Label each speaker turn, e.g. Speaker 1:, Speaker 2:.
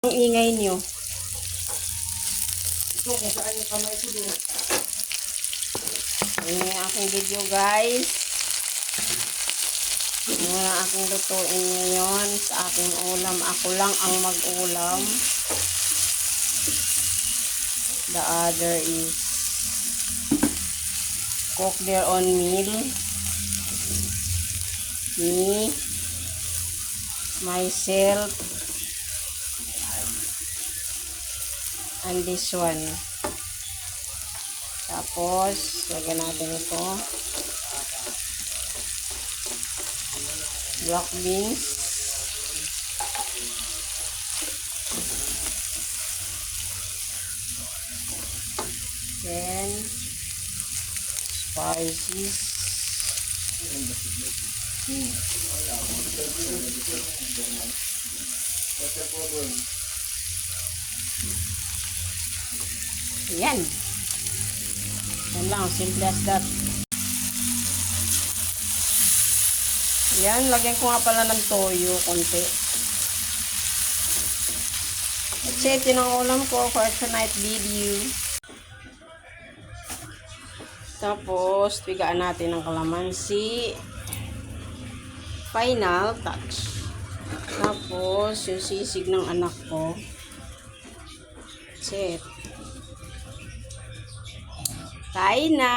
Speaker 1: Ang ingay niyo.
Speaker 2: Ito kung saan yung kamay ko din.
Speaker 1: Ayan yung aking video, guys. Ayan ang aking lutuin ngayon sa aking ulam. Ako lang ang mag-ulam. The other is cook their own meal. Me, myself, and this one. Tapos, lagyan natin ito. Black beans. Then, spices. Yan. Yan lang, simple as that. Yan, lagyan ko nga pala ng toyo, konti. That's it, yun ang ulam ko for tonight video. Tapos, pigaan natin ng kalamansi. Final touch. Tapos, yung sisig ng anak ko. That's it. Kain na!